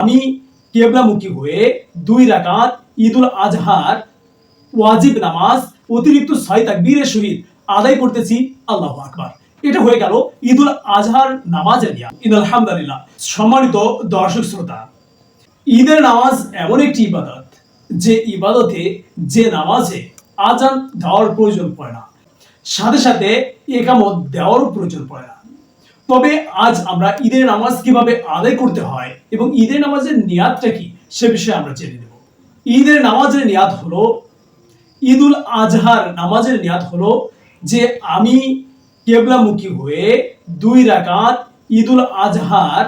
আমি কিবলামুখী হয়ে 2 রাকাত ঈদুল আজহার ওয়াজিব নামাজ অতিরিক্ত 6 তাকবীরের সহিত আদায় করতেছি। আল্লাহু আকবার। এটা হয়ে গেল ঈদুল আজহার নামাজের নিয়ম। আলহামদুলিল্লাহ। সম্মানিত দর্শক শ্রোতা, ঈদের নামাজ এমন একটি ইবাদত যে ইবাদতে যে নামাজে আজান দেওয়ার প্রয়োজন পড়ে না, সাথে সাথে একামত দেওয়ারও প্রয়োজন পড়ে না। তবে আজ আমরা ঈদের নামাজ কিভাবে আদায় করতে হয় এবং ঈদের নামাজের নিয়াতটা কি সে বিষয়ে আমরা জেনে নেব। ঈদের নামাজের নিয়াত হলো, ঈদুল আজহার নামাজের নিয়াত হলো যে আমি কিবলামুখী হয়ে 2 রাকাত ঈদুল আজহার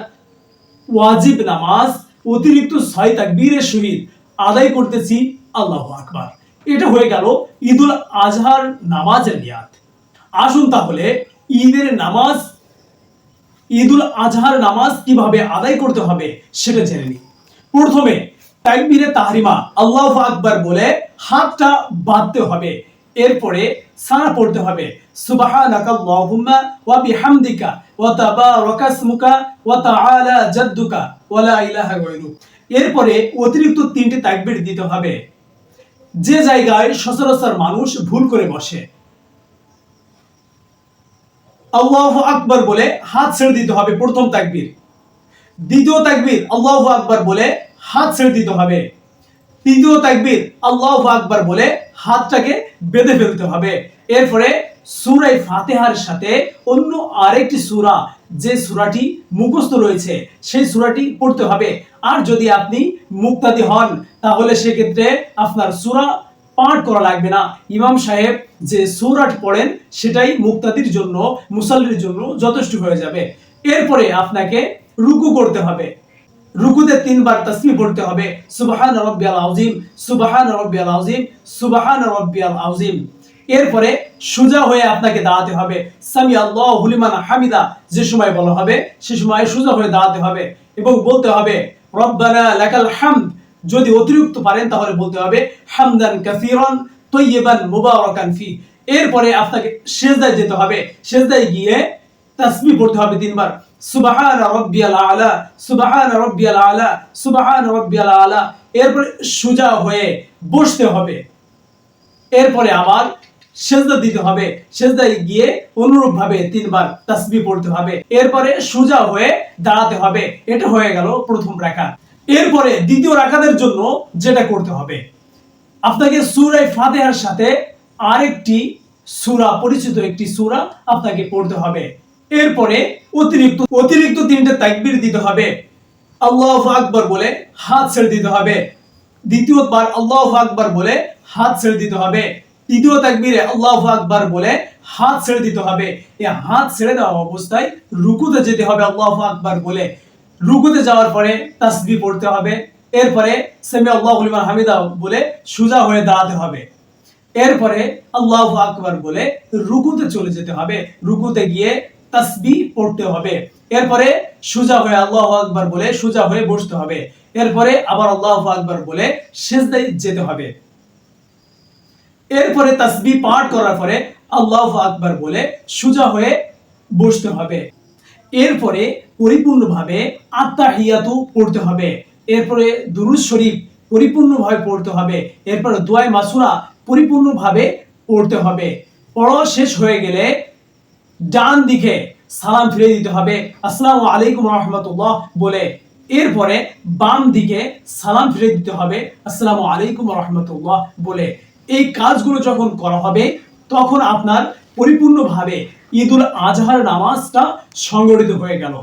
ওয়াজিব নামাজ অতিরিক্ত 6 তাকবীরের সহিত আদায় করতেছি। আল্লাহু আকবার। এটা হয়ে গেল ঈদুল আজহার নামাজের নিয়াত। আসুন তাহলে ঈদুল আজহার নামাজ কিভাবে আদায় করতে হবে সেটা জেনে নিই। প্রথমে তাকবীরে তাহরিমা আল্লাহু আকবার বলে হাতটা বাঁধতে হবে। এরপরে সানা পড়তে হবে, সুবহানাকাল্লাহুম্মা ওয়া বিহামদিকা ওয়া তাবারাকা ইসমুকা ওয়া তাআলা জাদ্দুকা ওয়া লা ইলাহা গায়রুক। এরপরে অতিরিক্ত 3টি তাকবীর দিতে হবে, যে জায়গায় সচরাচর মানুষ ভুল করে বসে। আল্লাহু আকবার বলে হাত ছেড়ে দিতে হবে প্রথম তাকবীর। দ্বিতীয় তাকবীর আল্লাহু আকবার বলে হাত ছেড়ে দিতে হবে। তৃতীয় তাকবীর আল্লাহু আকবার বলে হাতটাকে বেঁধে ফেলতে হবে। এরপরে সূরা ফাতিহার সাথে অন্য আরেকটি সূরা, যে সূরাটি মুখস্থ রয়েছে সেই সূরাটি পড়তে হবে। আর যদি আপনি মুক্তাদি হন তাহলে সেক্ষেত্রে আপনার সূরা পাঠ করা লাগবে না। ইমাম সাহেব যে সূরাটি পড়েন সেটাই মুক্তাদির জন্য, মুসাল্লির জন্য যথেষ্ট হয়ে যাবে। এরপরে আপনাকে রুকু করতে হবে। রুকুতে 3 বার তাসবিহ পড়তে হবে, সুবহান রাব্বিয়াল আযীম, সুবহান রাব্বিয়াল আযীম, সুবহান রাব্বিয়াল আযীম। এরপরে সোজা হয়ে আপনাকে দাঁড়াতে হবে, সামি আল্লাহু লিমান হামিদা যে সময় বলা হবে সে সময় সোজা হয়ে দাঁড়াতে হবে এবং বলতে হবে রব্বানা লাকাল হামদ। যদি অতিরিক্ত পারেন তাহলে বলতে হবে হামদান কাসীরান তাইয়িবান মুবারাকান ফি। এরপরে আপনাকে সিজদায় যেতে হবে। সিজদায় গিয়ে তাসবিহ পড়তে হবে 3 বার, সুবহান রাব্বিয়াল আলা, সুবহান রাব্বিয়াল আলা, সুবহান রাব্বিয়াল আলা। এরপরে সোজা হয়ে বসতে হবে। এরপরে আবার সিজদা দিতে হবে। সিজদায় গিয়ে অনুরূপভাবে 3 বার তাসবিহ পড়তে হবে। এরপরে সোজা হয়ে দাঁড়াতে হবে। এটা হয়ে গেল প্রথম রাকাত। এরপরে দ্বিতীয় রাকাতের জন্য যেটা করতে হবে, আপনাকে সূরা ফাতিহার সাথে আরেকটি সূরা, পরিচিত একটি সূরা আপনাকে পড়তে হবে। এরপরে অতিরিক্ত 3টে তাকবীর দিতে হবে। আল্লাহু আকবার বলে হাত ছেড়ে দিতে হবে। দ্বিতীয়বার আল্লাহু আকবার বলে হাত ছেড়ে দিতে হবে। তৃতীয় তাকবীরে আল্লাহু আকবার বলে হাত ছেড়ে দিতে হবে। এই হাত ছেড়ে দেওয়া অবস্থায় রুকুতে যেতে হবে আল্লাহু আকবার বলে। রুকুতে যাওয়ার পরে তাসবিহ পড়তে হবে। এরপরে সামি আল্লাহু লিমান হামিদা বলে সোজা হয়ে দাঁড়াতে হবে। এরপরে আল্লাহু আকবার বলে রুকুতে চলে যেতে হবে। রুকুতে গিয়ে তাসবিহ পড়তে হবে। এরপরে সোজা হয়ে আল্লাহু আকবার বলে সোজা হয়ে বসতে হবে। এরপরে আবার আল্লাহু আকবার বলে সিজদায় যেতে হবে। এরপরে তাসবিহ পাঠ করার পরে আল্লাহু আকবার বলে সোজা হয়ে বসতে হবে। এরপরে পরিপূর্ণভাবে আত্তাহিয়াতু পড়তে হবে। এরপরে দুরূদ শরীফ পরিপূর্ণভাবে পড়তে হবে। এরপরে দোয়া মাসুরা পরিপূর্ণভাবে পড়তে হবে। পড়া শেষ হয়ে গেলে ডান দিকে সালাম ফিরে দিতে হবে, আসসালামু আলাইকুম ওয়া রাহমাতুল্লাহ বলে। এরপরে বাম দিকে সালাম ফিরে দিতে হবে, আসসালামু আলাইকুম ওয়া রাহমাতুল্লাহ বলে। এই কাজগুলো যখন করা হবে তখন আপনার পরিপূর্ণভাবে ঈদুল আজহার নামাজটা সংগঠিত হয়ে গেল।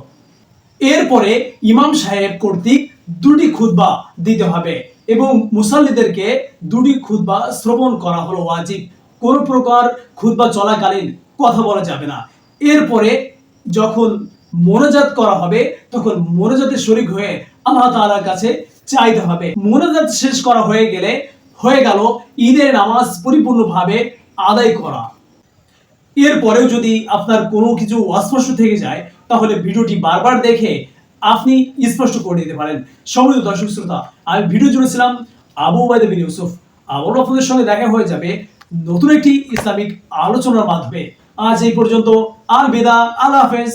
এরপরে ইমাম সাহেব কর্তৃক 2টি খুতবা দিতে হবে এবং মুসাল্লিদেরকে 2টি খুতবা শ্রবণ করা হলো ওয়াজিব। কোন প্রকার খুতবা চলাকালীন কথা বলা যাবে না। এরপরে যখন মোনাজাত করা হবে তখন মোনাজাতে শরীক হয়ে আল্লাহ তাআলার কাছে চাইতে হবে। মোনাজাত শেষ করা হয়ে গেলে হয়ে গেল ঈদের নামাজ পরিপূর্ণভাবে আদায় করা। এরপরেও যদি আপনার কোনো কিছু অস্পষ্ট থেকে যায় তাহলে ভিডিওটি বারবার দেখে আপনি স্পষ্ট করে নিতে পারেন। সম্মানিত দর্শক শ্রোতা, আমি ভিডিও জুড়েছিলাম আবু উবাইদা বিন ইউসুফ। আবারও আপনাদের সঙ্গে দেখা হয়ে যাবে নতুন একটি ইসলামিক আলোচনার মাধ্যমে। আজ এই পর্যন্ত, আল বিদা, আল্লাহ হাফেজ।